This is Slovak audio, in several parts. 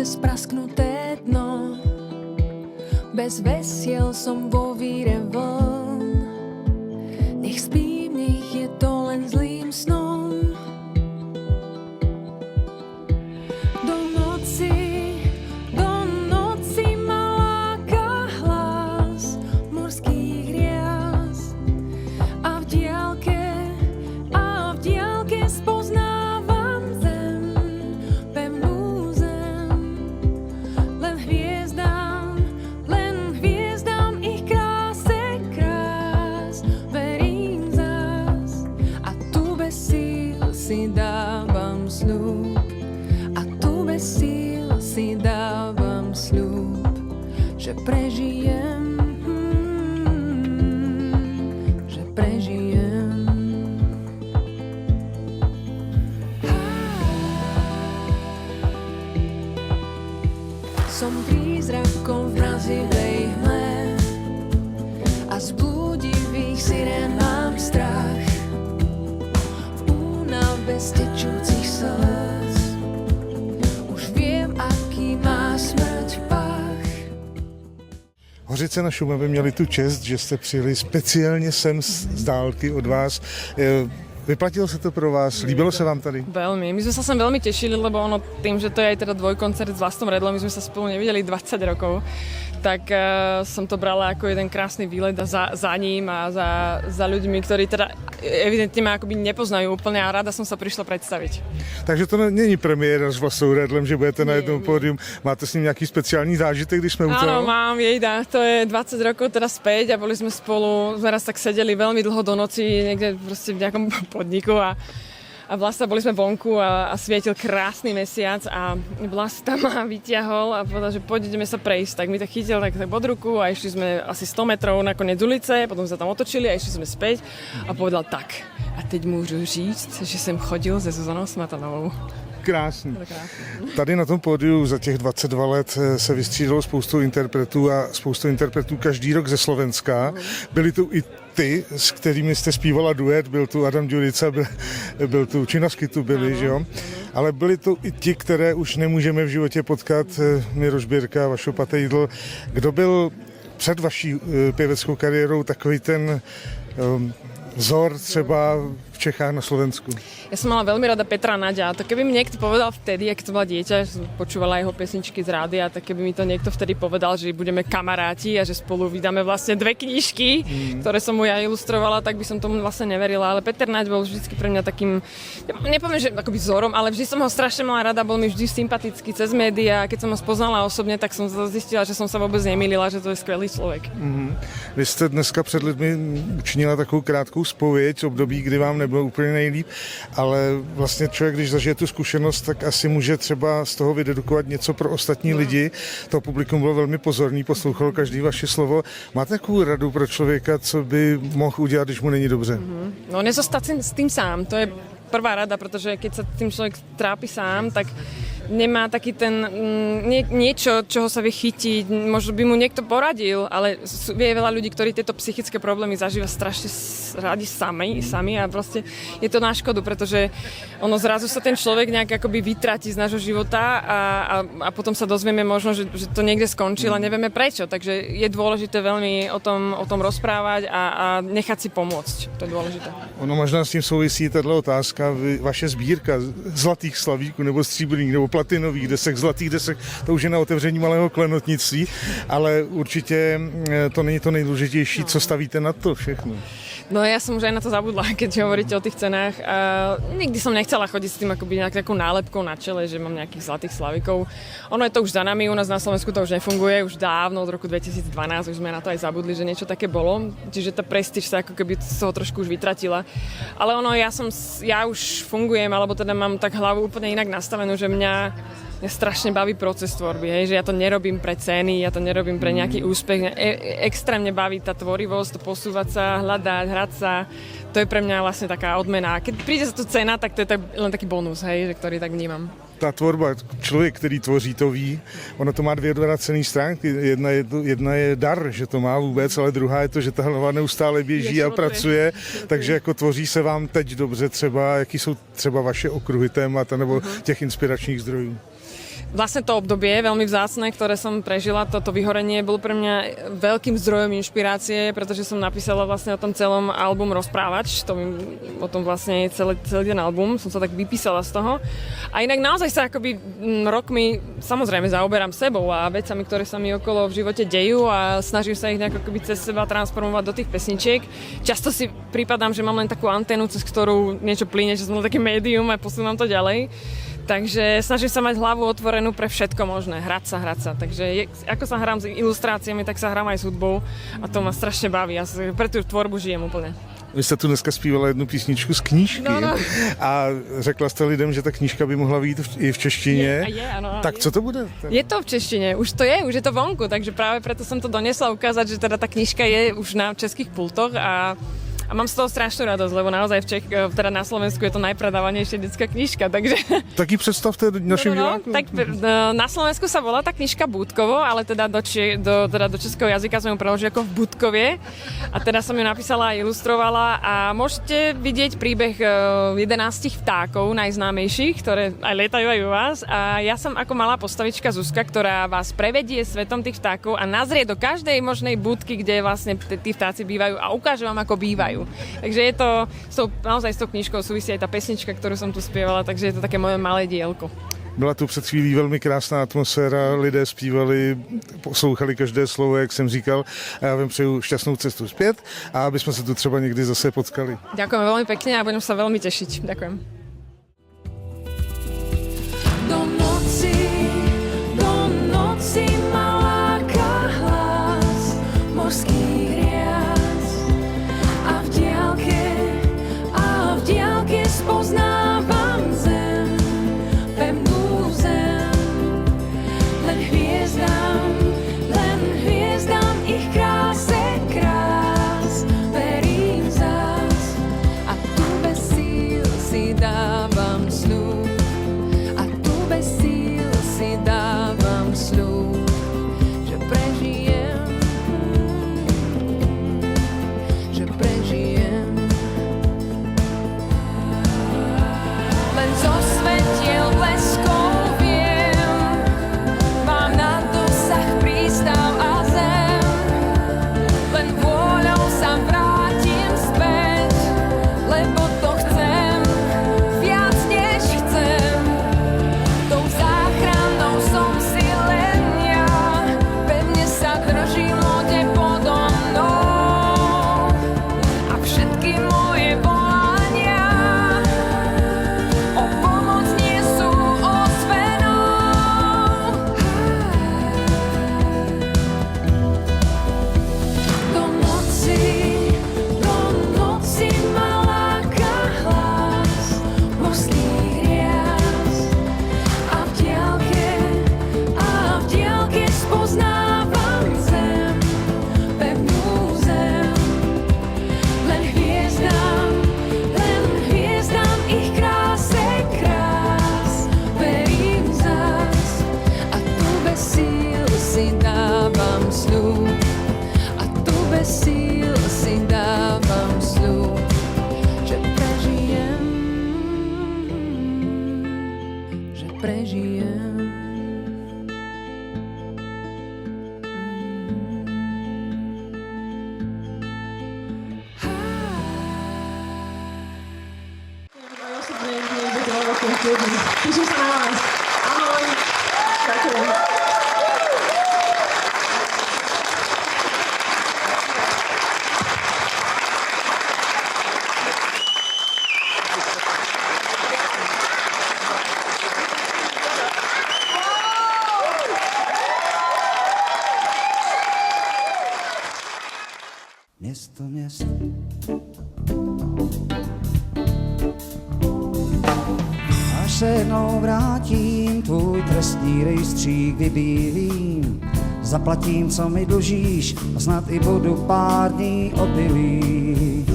cez prasknuté dno. Bez vesiel som vo víre vln. Nech spím, nech je to len zlým snom. Do noci ma láka hlas morských rias. A v diaľke spoznávam zem, pevnú zem. Len hviezdám ich kráse krás. Verím zas a tu bez síl si dávam sľub. A tu bez síl si dávam sľub, že prežijem. Som prízrakom v mrazivej hmle a z blúdivých sirén mám strach. V únave z tečúcich slz už viem, aký má smrť pach. Hořice na Šumavě měli tu čest, že jste přijeli speciálně sem z dálky od vás. Vyplatilo sa to pro vás? Líbilo sa vám tady? Veľmi. My sme sa sem veľmi tešili, lebo ono tým, že to je aj teda dvojkoncert s Vlastom Redlom, my sme sa spolu nevideli 20 rokov, tak som to brala ako jeden krásny výlet a za ním a za ľuďmi, ktorí teda evidentne ma akoby nepoznajú úplne a rada som sa prišla predstaviť. Takže to není premiéra s Vlastou Redlem, že budete na jednom pódium. Máte s ním nejaký speciální zážitek, když sme u toho? Áno, mám, jejda. To je 20 rokov teraz späť a boli sme spolu, sme raz tak sedeli veľmi dlho do noci niekde proste v nejakom podniku a vlastne boli sme vonku a svietil krásny mesiac a Vlasta ma vyťahol a povedal, že ideme sa prejsť. Tak mi to chytil tak pod ruku a išli sme asi 100 metrov na koniec ulice, potom sa tam otočili a išli sme späť a povedal tak. A teď môžu říct, že som chodil se Zuzanou Smatanovou. Krásný. Tady na tom pódiu za těch 22 let se vystřídalo spoustu interpretů a spoustu interpretů každý rok ze Slovenska. Byli tu i ty, s kterými jste zpívala duet, byl tu Adam Ďurica, byl tu Činasky tu byli, že jo? Ale byli tu i ti, které už nemůžeme v životě potkat, Miroš Birka, Vašo Patejdl. Kdo byl před vaší pěveckou kariérou takový ten vzor třeba v Čechách na Slovensku? Ja som mala veľmi rada Petra Naďa. To keby mi niekto povedal vtedy, keď som bola dieťa, že som počúvala jeho pesničky z rádia, tak keby mi to niekto vtedy povedal, že budeme kamaráti a že spolu vydáme vlastne 2 knižky, ktoré som mu ja ilustrovala, tak by som tomu vlastne neverila. Ale Peter Naď bol vždycky pre mňa takým, nepoviem, že akoby vzorom, ale vždy som ho strašne mala rada, bol mi vždy sympatický cez médiá. Keď som ho spoznala osobne, tak som zistila, že som sa vôbec nemýlila, že to je skvelý človek. Vy jste dneska před lidmi učinila takovou krátkou zpověď, období, kdy vám nebylo úplně nejlíp, ale vlastně člověk, když zažije tu zkušenost, tak asi může třeba z toho vydedukovat něco pro ostatní lidi. To publikum bylo velmi pozorný, poslouchalo každý vaše slovo. Máte takovou radu pro člověka, co by mohl udělat, když mu není dobře? No nezostať s tým sám, to je prvá rada, pretože keď sa tým človek trápi sám, tak nemá taký ten niečo, čoho sa vie chytiť, možno by mu niekto poradil, ale je veľa ľudí, ktorí tieto psychické problémy zažíva strašne radi sami a proste je to na škodu, pretože ono zrazu sa ten človek nejak akoby vytratí z nášho života a potom sa dozvieme možno, že to niekde skončilo a nevieme prečo, takže je dôležité veľmi o tom rozprávať a nechať si pomôcť, to je dôležité. Ono možná s tím souvisí tato otázka, vaše sbírka zlatých slavíků nebo stříbrných nebo platinových desek, zlatých desek, to už je na otevření malého klenotnictví, ale určite to není to nejdůležitější, co stavíte na to všechno. No ja som už aj na to zabudla, keď hovoríte o tých cenách. Nikdy som nechcela chodiť s tým akoby nejakou nálepkou na čele, že mám nejakých zlatých slavikov. Ono je to už za nami, u nás na Slovensku to už nefunguje, už dávno, od roku 2012, už sme na to aj zabudli, že niečo také bolo. Čiže tá prestíž sa ako keby z toho trošku už vytratila. Ale ono, ja už fungujem, alebo teda mám tak hlavu úplne inak nastavenú, že mňa strašne baví proces tvorby, hej, že ja to nerobím pre ceny, ja to nerobím pre nejaký úspech. Extrémne baví tá tvorivosť, to posúvať sa, hľadať, hrať sa. To je pre mňa vlastne taká odmena. Keď príde za to cena, tak to je len taký bonus, hej, že ktorý tak vnímam. Ta tvorba, člověk, který tvoří, to ví. Ono to má 2 odvrácené stránky. Jedna je dar, že to má vůbec, ale druhá je to, že ta hlava neustále běží a pracuje. Takže jako tvoří se vám teď dobře třeba, jaký jsou třeba vaše okruhy témat nebo těch inspiračních zdrojů? vlastne to obdobie veľmi vzácne, ktoré som prežila, toto vyhorenie, bolo pre mňa veľkým zdrojom inšpirácie, pretože som napísala vlastne o tom celom album Rozprávač, o tom vlastne celý ten album, som sa tak vypísala z toho. A inak naozaj sa akoby rokmi samozrejme zaoberám sebou a vecami, ktoré sa mi okolo v živote dejú a snažím sa ich nejako akoby cez seba transformovať do tých pesničiek. Často si pripadám, že mám len takú anténu, cez ktorú niečo plyne, že som také médium a posúvam to ďalej. Takže snažím sa mať hlavu otvorenú pre všetko možné, hrať sa. Takže ako sa hrám s ilustráciami, tak sa hrám aj s hudbou a to ma strašne baví. Ja pre tú tvorbu žijem úplne. Vy jste tu dneska zpívala jednu písničku z knížky a řekla jste lidem, že ta knížka by mohla být i v češtině. Áno. Tak co to bude? Je to v češtine, už je to vonku, takže práve preto som to donesla ukázať, že teda tá knižka je už na českých pultoch a mám z toho strašnú radosť, lebo naozaj teda na Slovensku je to najpredávanejšia detská knižka, takže... Tak ji predstavte našim divákom. Tak na Slovensku sa volá tá knižka Búdkovo, ale teda do českého jazyka som ju preložila ako v Búdkovie a teda som ju napísala a ilustrovala a môžete vidieť príbeh 11 vtákov najznámejších, ktoré aj lietajú aj u vás a ja som ako malá postavička Zuzka, ktorá vás prevedie svetom tých vtákov a nazrie do každej možnej budky, kde vlastne tí vtáci bývajú a ukáže vám, ako bývajú. Takže je to, naozaj s tou knižkou súvisí aj tá pesnička, ktorú som tu spievala, takže je to také moje malé dielko. Byla tu před chvílí velmi krásná atmosféra, lidé zpívali, poslouchali každé slovo, jak jsem říkal. A já vám přeju šťastnou cestu zpět a aby jsme se tu třeba někdy zase potkali. Ďakujem veľmi pekne a budem sa veľmi tešiť. Ďakujem. Do noci ma láka hlas morských rias a v diaľke spoznávam zem, pevnú zem. Len hviezdám ich kráse krás, verím zas a tu bez síl si dávam sľub. Dávam sľub, že prežijem, len zo svetiel bleskov viem, mám na dosah prístav a zem, len vôľou sa vrátim späť, lebo to chcem, viac než chcem. Tou záchrannou som si len ja, pevne sa držím lode podo mnou a všetky moje volania o pomoc nie sú ozvenou. Do noci ma láka hlas morských rias a v diaľke spoznávam zem, pevnú zem. Len hviezdám ich kráse krás, verím zas a tu bez síl si dávam sľub. A tu bez síl si dávam sľub, že prežijem, že prežijem. Teším sa na vás. Ahoj. Ďakujem. Město. Až se jednou vrátím, tvůj trestní rejstřík vybílím. Zaplatím, co mi dlužíš, a snad i budu pár dní opilý.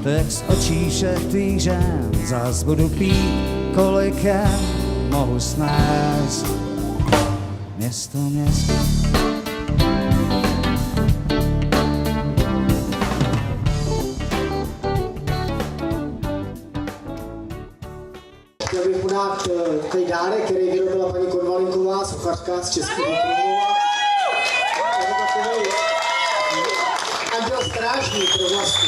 Text očí všech tvých žen, zas budu pít, kolikem mohu snést. Město. dát tady dárek, který vyrobila paní Konvalinková, sochařka z Českého Krumlova. Je to takový anděl strážník pro vlasti.